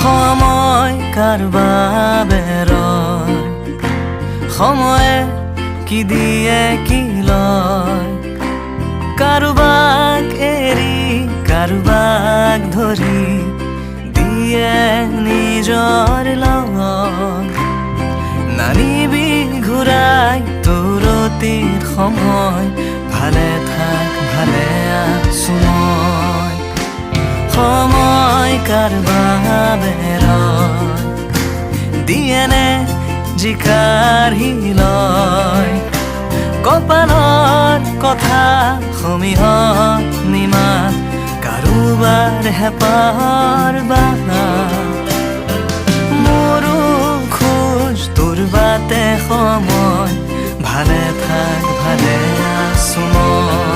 সময় কাৰবাবে ৰয়, সময়ে কি দিয়ে কি লয়। কাৰুবাক এৰি কাৰুবাক ধৰি দিয়ে নিজৰ লয়। নানিবি ঘূৰাই তোৰ অতীত সময়, ভালে থাক ভালে আছো মই। সময় কাৰবাবে ৰয়, দিয়েনে জিকাঢ়ি লয়। কপালৰ কথা সমীহত নিমাত, কাৰোবাৰ হেঁপাহৰ বানা। মোৰো খোজ তোৰ বাটে সময়, ভালে থাক ভালে আছো মই।